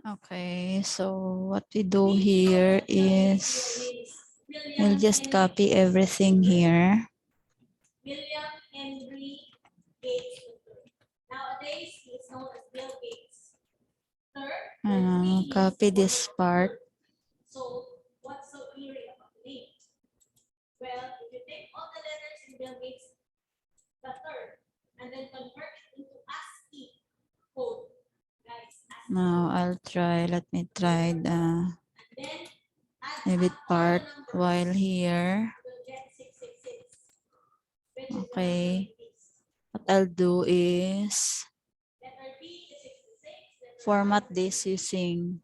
Okay, so what we do here is we'll just copy everything here. William Henry Gates III. Nowadays, he is known as Bill Gates. Third, Copy this part. So, what's so eerie about the name? Well, if you take all the letters in Bill Gates the third and then convert it into ASCII code, guys. Now I'll try. Let me try the edit part while here. Okay. What I'll do is format this using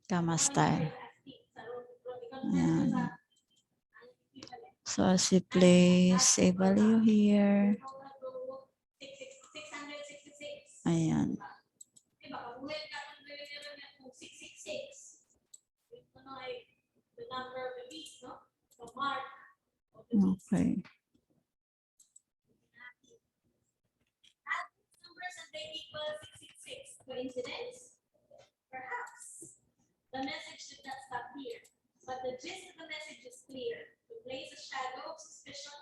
gamma style. Ayan. So as you place a value here. Ayan. Okay. Coincidence? Perhaps. The message should not stop here, but the gist of the message is clear. To place a shadow of suspicion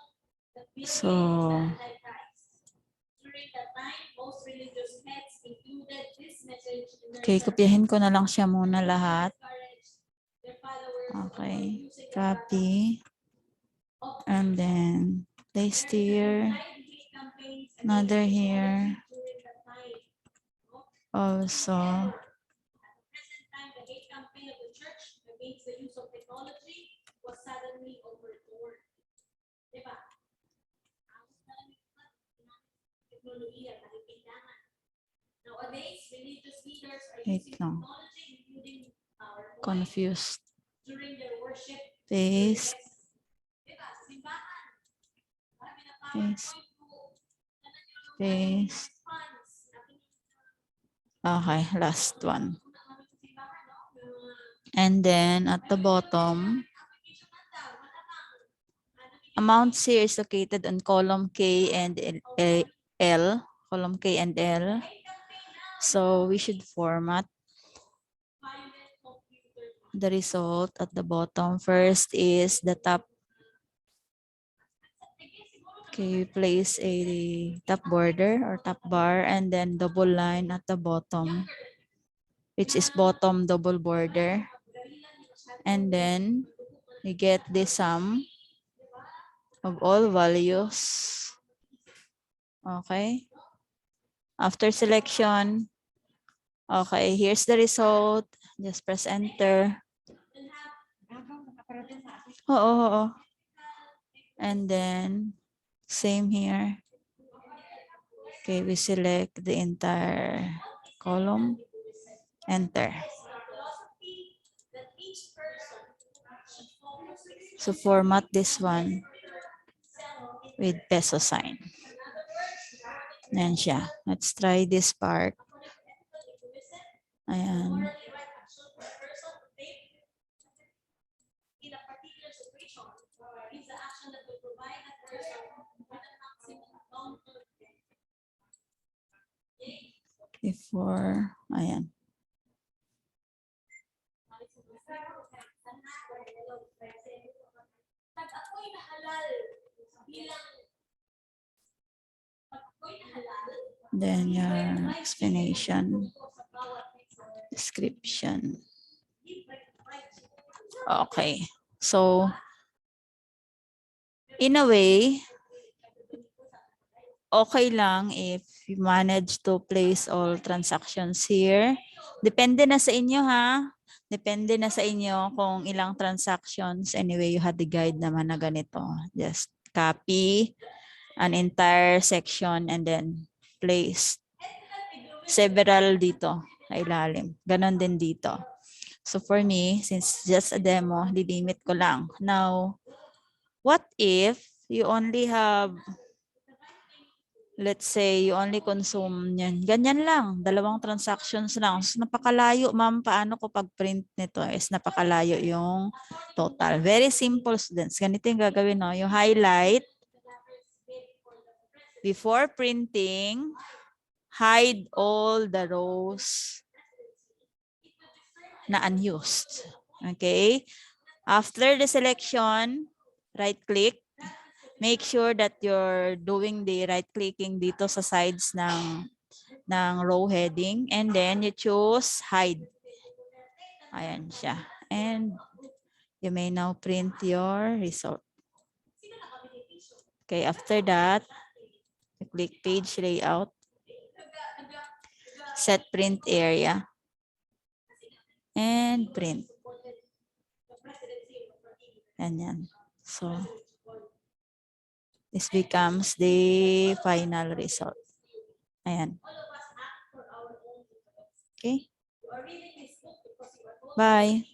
that Bill Gates is the Antichrist. During that time, most religious heads included this message in their Okay, kopyahin ko na lang siya muna lahat. Okay, copy. And then paste here. Another here. Also, at the present time, the hate campaign of the church against the use of technology was suddenly overturned. Diba? Nowadays, religious leaders are using technology, including PowerPoint, confused. during their worship. Paste. Diba? Simbahan. Paste. Paste. Okay, last one. And then at the bottom, amounts here is located on column K and L. Column K and L. So we should format the result at the bottom. First is the top. Okay, place a top border or top bar and then double line at the bottom, which is bottom double border. And then we get the sum of all values. Okay. After selection, okay, here's the result. Just press enter. Oo. And then same here. Okay, we select the entire column. Enter. So format this one with peso sign. Ayan siya. Let's try this part. Ayan. Before, ayan. Then your explanation, description. Okay. So, in a way, okay lang if you manage to place all transactions here. Depende na sa inyo ha. Depende na sa inyo kung ilang transactions. Anyway, you had the guide naman na ganito. Just copy an entire section and then place several dito sa ilalim. Ganon din dito. So for me, since just a demo, lilimit ko lang. Now, what if you only have, let's say, you only consume yan. Ganyan lang, 2 transactions lang. So, napakalayo, ma'am, paano ko pag-print nito is napakalayo yung total. Very simple, students. Ganito yung gagawin, no? You highlight Before printing, hide all the rows na unused. Okay? After the selection, right-click. Make sure that you're doing the right-clicking dito sa sides ng row heading. And then you choose hide. Ayan siya. And you may now print your result. Okay, after that, you click page layout. Set print area. And print. Ganyan. So, this becomes the final result. Ayan. Okay. Bye.